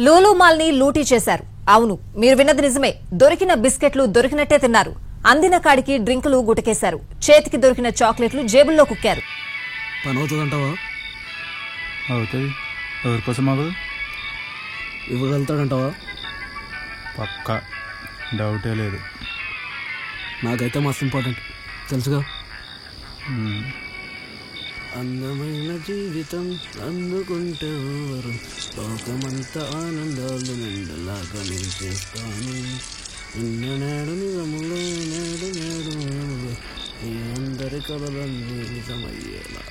Lulu mall ని లూటీ చేశారు. అవును, మీరు విన్నది నిజమే. దొరికిన బిస్కెట్లు దొరికినట్టే తిన్నారు. అందిన కాడికి డ్రింకులు గుటకేశారు. చేతికి దొరికిన చాక్లెట్లు జేబుల్లో కుక్కారు. పని అవుతుందంటావా? అవుతుంది. ఎవరికోసం అవ్వదు? ఇవ్వగలుగుతాడంటావా? పక్కా, డౌటే లేదు. నాకైతే మస్తు ఇంపార్టెంట్, తెలుసుగా. అందమైన జీవితం అందుకుంటే ఎవరు, లోకమంతా ఆనందాలు నిండలాగా నేను చేస్తాను. నేడు నిజములో నేడు నేడు ఈ అందరి కలలన్నీ నిజమయ్యేలా.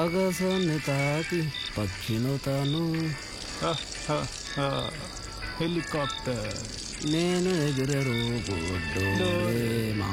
ఆకాశాన్ని తాకి పక్షినవుతాను, హెలికాప్టర్ నేను ఎగిరే రోబోడోరేమా.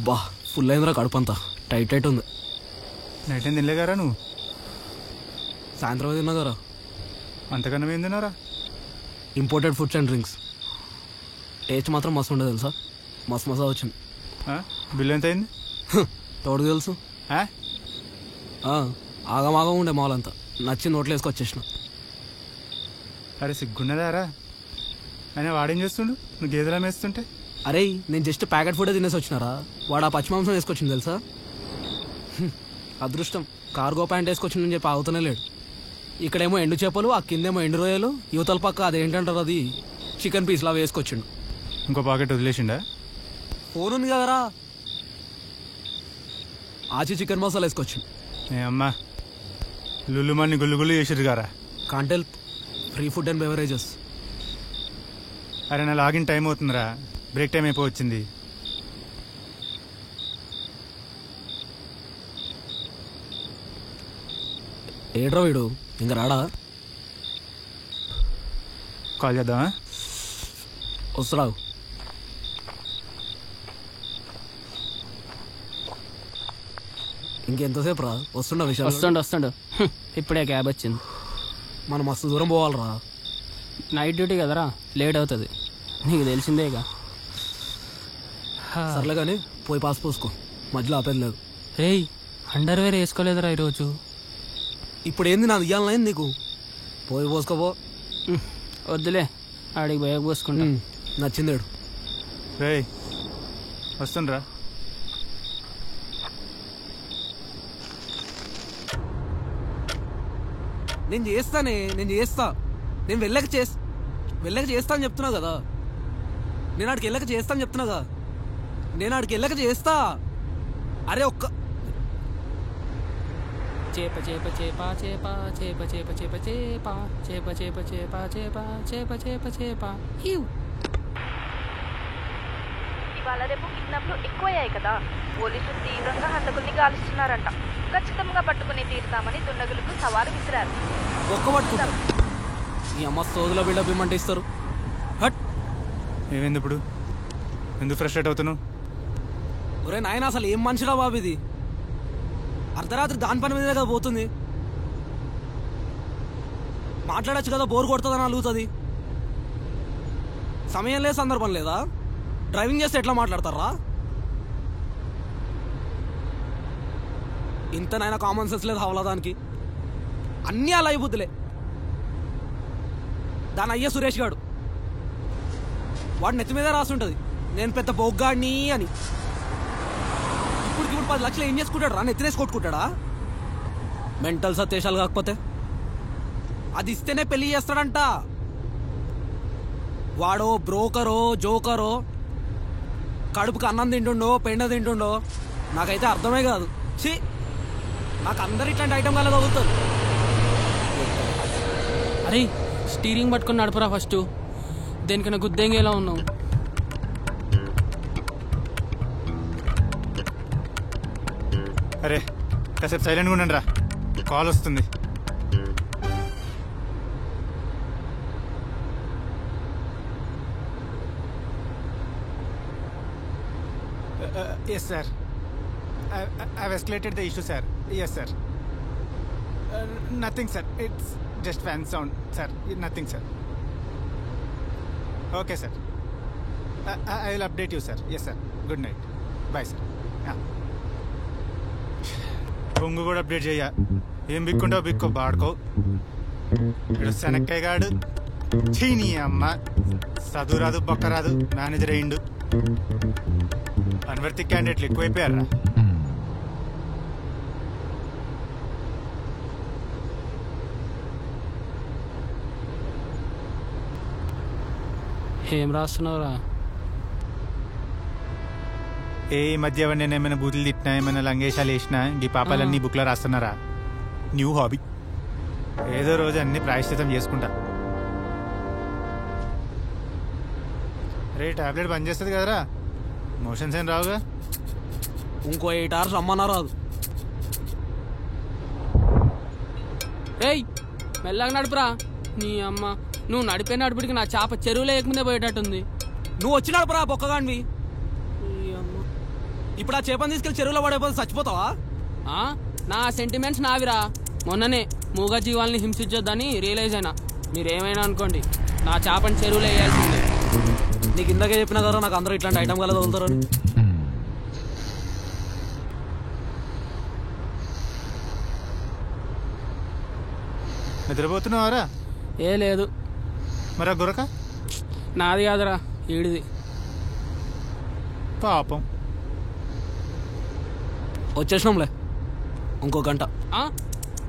బా, ఫుల్ అయిందిరా కడుపంతా. టైట్ టైట్ ఉంది. నైట్ ఏం తినలేగారా నువ్వు? సాయంత్రం తిన్నా కదా. అంతకన్నా ఏం తిన్నారా? Imported foods and drinks. Taste మాత్రం మస్తు ఉండదు తెలుసా. మస్తు మసా వచ్చింది. బిల్ ఎంత అయింది? ఎవరికి తెలుసు. ఆగమాగం ఉండే మాలంతా నచ్చి నోట్లు వేసుకొచ్చేసిన. అరే సిగ్గున్నదారా? అయినా వాడేం చేస్తుండు నువ్వు గేదెలా వేస్తుంటే? అరే నేను జస్ట్ ప్యాకెట్ ఫుడే తినేసి వచ్చినారా. వాడు ఆ పచ్చిమాంసం వేసుకొచ్చింది తెలుసా. అదృష్టం, కార్గో ప్యాంట్ వేసుకొచ్చిందని చెప్పి ఆగుతూనే లేడు. ఇక్కడేమో ఎండు చేపలు, ఆ కిందేమో ఎండు రొయ్యలు, యువతల పక్క అదేంటంటారు అది చికెన్ పీస్లా వేసుకొచ్చిండు. ఇంకో పాకెట్ వదిలేసిండా? ఫోన్ ఉంది కదరా, ఆచి చికెన్ మసాలా వేసుకొచ్చిండు. ఏ అమ్మా, లుల్లుమని గుల్లు గుల్లు చేసిరు గారా. Can't help, free food and beverages. అరే నా లాగిన్ టైం అవుతుందిరా, బ్రేక్ టైం అయిపోవచ్చింది. ఏడ్రా వీడు, ఇంక రాడా? కాల్ చేద్దామా? వస్తున్నావు? ఇంకెంతసేపు రా? వస్తుండ విషయం. వస్తుండు ఇప్పుడే క్యాబ్ వచ్చింది. మనం మస్తు దూరం పోవాలరా. నైట్ డ్యూటీ కదరా, లేట్ అవుతుంది, నీకు తెలిసిందేగా. సర్లే కానీ పోయి పాస్ పోసుకో, మధ్యలో ఆపేది లేదు. రేయ్, అండర్వేర్ వేసుకోలేదురా ఈరోజు. ఇప్పుడు ఏంది నాది ఇయ్యాలనైంది నీకు? పోయి పోసుకోపో. వద్దులే, ఆడికి పోయాక పోసుకుంటా. నచ్చిందేడు. రేయ్ వస్తుండ్రా. నేను చేస్తా. నేను వెళ్ళక చేస్తా అని చెప్తున్నా కదా. నేను ఆడికి వెళ్ళక చేస్తాను చెప్తున్నాగా. నేను ఆడికి వెళ్ళక చేస్తా. అరే ఒక్క చేప చేప చేప చేప చేప చేప చేప చేప చేప చేప చేప చేప చేప చేప చేప. ఇవాళ రేపు కిడ్నాప్లు ఎక్కువయ్యాయి కదా. పోలీసులు తీవ్రంగా హంతకుల్ని గాలిస్తున్నారంట. ఖచ్చితంగా పట్టుకుని తీరుతామని దుండగులకు సవాలు విసిరారు. ఒక్క పట్టుకుంటారు. ఈ అమ్మ సోదులో బిల్డప్ ఇమ్మంటే ఇస్తారు. హట్. ఏమైంది ఇప్పుడు? ఎందుకు ఫ్రస్ట్రేట్ అవుతున్నావు? ఒరే నాయన, అసలు ఏం మనిషిరా బాబు ఇది. అర్ధరాత్రి దాని పని మీదే కదా పోతుంది. మాట్లాడచ్చు కదా, బోర్ కొడుతుందని అలుగుతుంది. సమయం లేదు, సందర్భం లేదా? డ్రైవింగ్ చేస్తే ఎట్లా మాట్లాడతారా? ఇంతనైనా కామన్ సెన్స్ లేదు హవలా దానికి. అన్నీ అలా అయిపోద్దులే. దాని అయ్యే సురేష్ గాడు, వాడు నెత్తి మీద రాసుంటుంది నేను పెద్ద బొగ్గాడిని అని. ఇప్పుడు 10 లక్షలు ఏం చేసుకుంటాడు రా? నెత్తినేసి కొట్టుకుంటాడా? మెంటల్ సత్యేషాలు కాకపోతే అది ఇస్తేనే పెళ్లి చేస్తాడంట. వాడో బ్రోకరో జోకరో, కడుపుకి అన్నం తింటుండో పెండ తింటుండో నాకైతే అర్థమే కాదు. ఛీ, నాకు అందరు ఇట్లాంటి ఐటమ్ కాలేదు అవుతుంది. అరే స్టీరింగ్ పట్టుకొని నడపరా ఫస్ట్. దేనికైనా గుద్దేంగేలా ఉన్నావు. అరే కాసేపు సైలెంట్గా ఉండండి రా, కాల్ వస్తుంది. Yes sir. I've escalated the issue, sir. Yes, sir. Nothing, sir. It's just fan sound, sir. Nothing, sir. Okay, sir. I will update you, sir. Yes, sir. Good night. Bye, sir. పొంగు కూడా update చెయ్య. ఏం బిక్కుంటావు బిక్కో బాడుకో. ఇక్కడ శనక్కాయ గాడు చీనీ అమ్మ చదువు రాదు బొక్క రాదు మేనేజర్ అయ్యిండు. అన్వర్తి క్యాండిడేట్లు ఎక్కువైపోయారా? ఏం రాస్తున్నావురా? ఈ మధ్య నేను ఏమైనా బూతులు తిట్టినా ఏమైనా లంగేషాలు వేసినా ఈ పాపాలన్నీ బుక్లో రాస్తున్నారా? New hobby. ఏదో రోజు అన్ని ప్రాయశ్చితం చేసుకుంటా. రే టాబ్లెట్ బంద్ చేస్తుంది కదరా, మోషన్స్ ఏం రావుగా? ఇంకో 8 hours రమ్మన్నా రాదు. ఏయ్ మెల్లగా నడుపురా. నీ అమ్మ నువ్వు నడిపే నడుపుడికి నా చేప చెరువులో ఏకముందే పోయేటట్టుంది. నువ్వు వచ్చినాడుపురా బొక్కగానివి. ఇప్పుడు ఆ చేపని తీసుకెళ్లి చెరువులో పడైపోతే చచ్చిపోతావా? నా సెంటిమెంట్స్ నావిరా. మొన్ననే మూగ జీవాల్ని హింసించొద్దని రియలైజ్ అయినా. మీరేమైనా అనుకోండి, నా చేపని చెరువులో వేయాల్సిందే. నీకు ఇందాకే చెప్పినా కదా నాకు అందరూ ఇట్లాంటి ఐటమ్ కల తగులుతారని. నిద్రపోతున్నావారా? ఏ లేదు. మరా గురక నాది కాదురా, ఈడిది. పాపం. వచ్చేసినాంలే, ఇంకో గంట.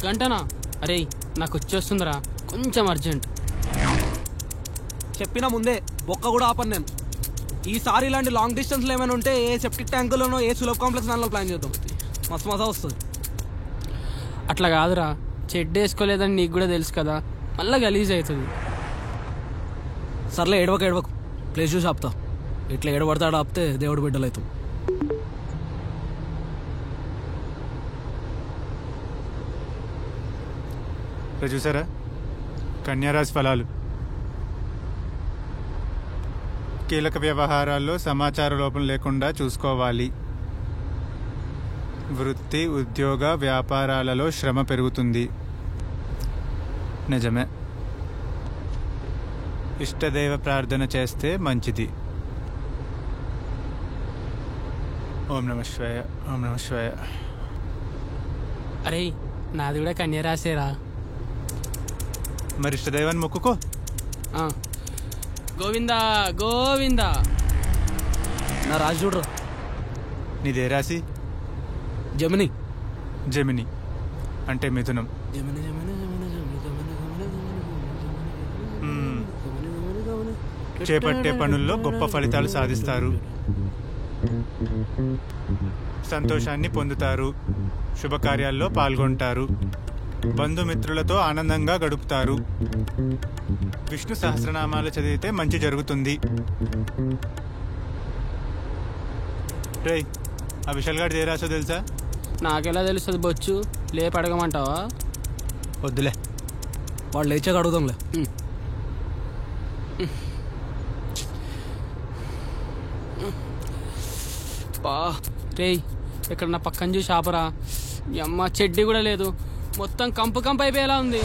గంటనా? అరే నాకు వచ్చేస్తుందిరా, కొంచెం అర్జెంట్. చెప్పినా ముందే బొక్క కూడా ఆపను నేను. ఈసారి ఇలాంటి లాంగ్ డిస్టెన్స్లో ఏమైనా ఉంటే ఏ సెప్టిక్ ట్యాంకులోనో ఏ సులభ్ కాంప్లెక్స్ దానిలో ప్లాన్ చేద్దాం. మస్తు మజా వస్తుంది. అట్లా కాదురా, చెడ్డ వేసుకోలేదని నీకు కూడా తెలుసు కదా, మళ్ళీ గలీజ్ అవుతుంది. సర్లే ఏడవకు, ప్లేస్ చూసి ఆపుతా. ఇట్లా ఏడబడతాడు ఆపితే దేవుడు బిడ్డలు అవుతాం. చూసారా కన్యారాశి ఫలాలు. కీలక వ్యవహారాల్లో సమాచార లోపం లేకుండా చూసుకోవాలి. వృత్తి ఉద్యోగ వ్యాపారాలలో శ్రమ పెరుగుతుంది. నిజమే. ఇష్టదైవ ప్రార్థన చేస్తే మంచిది. ఓం నమ శివాయ, ఓం నమ శివాయ. అరే నాది కూడా కన్య రాసేరా. మరి ఇష్టదైవాన్ని మొక్కుకో. గోవిందా గోవిందా. నా రాజు చూడరు. నీదే రాశి? జమిని. జమిని అంటే మిథునం. చేపట్టే పనుల్లో గొప్ప ఫలితాలు సాధిస్తారు. సంతోషాన్ని పొందుతారు. శుభకార్యాల్లో పాల్గొంటారు. బంధుమిత్రులతో ఆనందంగా గడుపుతారు. విష్ణు సహస్రనామాలు చదివితే మంచి జరుగుతుంది. రేయ్ ఆ విశాల్ గారు ఏ రాసో తెలుసా? నాకెలా తెలుస్తుంది బొచ్చు? లేపు అడగమంటావా? వద్దులే, వాళ్ళు లేచాక అడుగుదాంలే. రేయ్ ఇక్కడ నా పక్కన చూసి ఆపరా. అమ్మ చెడ్డి కూడా లేదు, మొత్తం కంపు కంపు అయిపోయేలా ఉంది.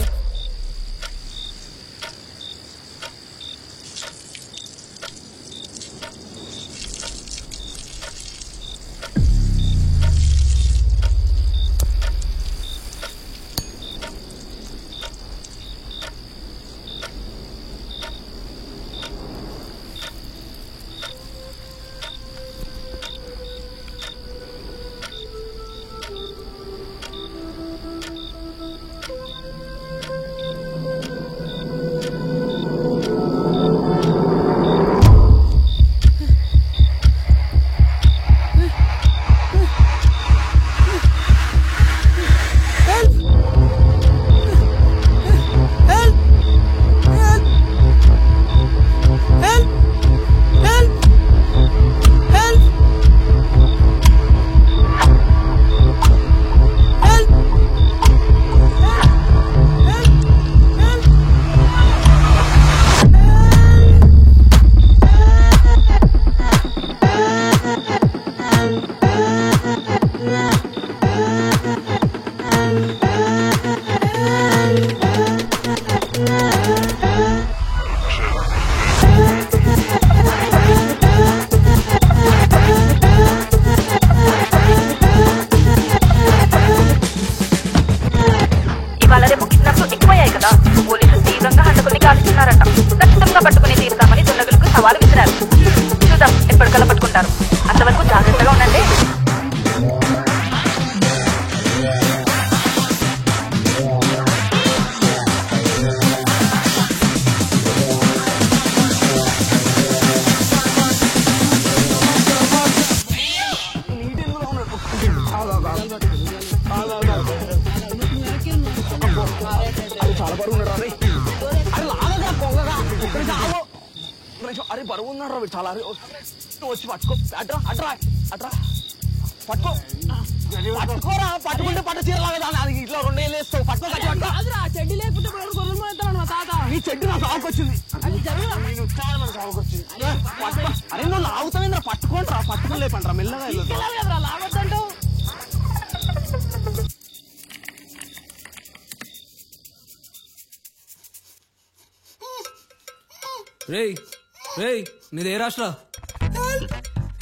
ఉంటారు. అంతవరకు జాగ్రత్తగా ఉండండి. అరే బరువు ఉన్నాడు రా చాలా. వచ్చి పట్టుకో. అట్రా అట్రా అట్రా పట్టుకో. పట్టుకోరా, పట్టుకుంటే పట్ట చీరలాగా ఇట్లా 2 ఏళ్ళు వేస్తావు. పట్టుకో చెడ్డి లేకపోతే మా తాత. నీ చెడ్డు నా సాగుకొచ్చింది. అరే నువ్వు లాగుతావేంద్రా, పట్టుకోండి రా, పట్టుకుని లేపండి మెల్లగా లాగొద్దంటావు. రేయ్ రేయ్ నీదే రాష్ట్ర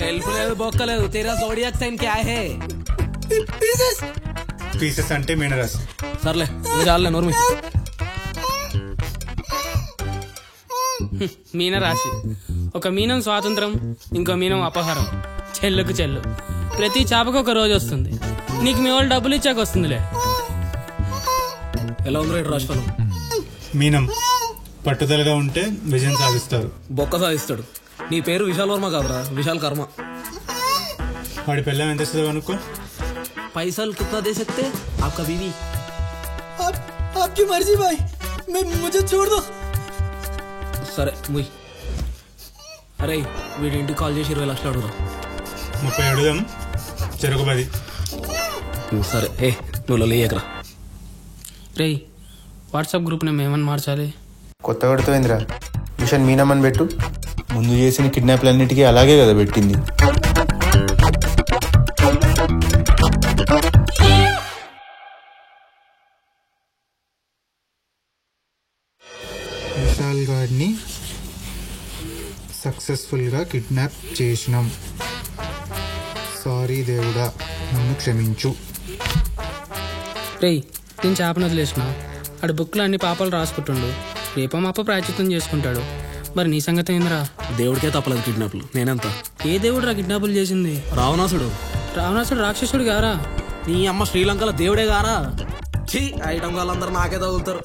హెల్ప్ లేదు, బొక్కలేదు. తేరా జోడియాక్ సైన్ క్యా హే? పీసెస్ అంటే మీనరస్. సర్లే చాలే నోర్మి. మీనరాశి. ఒక మీనం స్వాతంత్రం, ఇంకో మీనం అపహారం. చెల్లుకు చెల్లు. ప్రతి చేపకు ఒక రోజు వస్తుంది. నీకు మీ వాళ్ళు డబ్బులు ఇచ్చాక వస్తుందిలే. ఎలా ఉంది రేటు రాష్ట్రం? మీనం పట్టుదలగా ఉంటే విజయం సాధిస్తారు. బొక్క సాధిస్తాడు. నీ పేరు విశాల్ వర్మ కాదురా, విశాల్ కర్మ. వాడి పిల్లం ఎంత ఇస్తుందో అనుకో. పైసలు కిतना दे सकते आपका बीवी? आपकी मर्जी भाई, मुझे छोड़ दो. సరే ముయ్. అరే వీడి ఇంటికి కాల్ చేసి 20 లక్షలు అడుగురా. 30 అడుగుదాం, చెరుకు 10. సరే నువ్వు లేయకరా. రేయ్, వాట్సాప్ గ్రూప్ నేమ్ ఏమని మార్చాలి? కొత్త కొడుతోందిరా, మిషన్ మీనమ్మని పెట్టు. ముందు చేసిన కిడ్నాప్లన్నిటికీ అలాగే కదా పెట్టింది. విశాల్ గారిని సక్సెస్ఫుల్గా కిడ్నాప్ చేసినాం. సారీ దేవుడా, నన్ను క్షమించు. రేయ్, నేను చేపను వదిలేసిన. ఆడు బుక్లో అన్ని పాపాలు రాసుకుంటుండు. రేపో మాపో ప్రాయచిత్తం చేసుకుంటాడు. మరి నీ సంగతి ఏందిరా? దేవుడికే తప్పలేదు కిడ్నాప్లు. నేనెంత? ఏ దేవుడు రా కిడ్నాపులు చేసింది? రావణాసుడు. రావణాసుడు రాక్షసుడు గారా? నీ అమ్మ శ్రీలంకలో దేవుడే గారా? ఐటమ్ వాళ్ళందరూ నాకే తగులుతారు.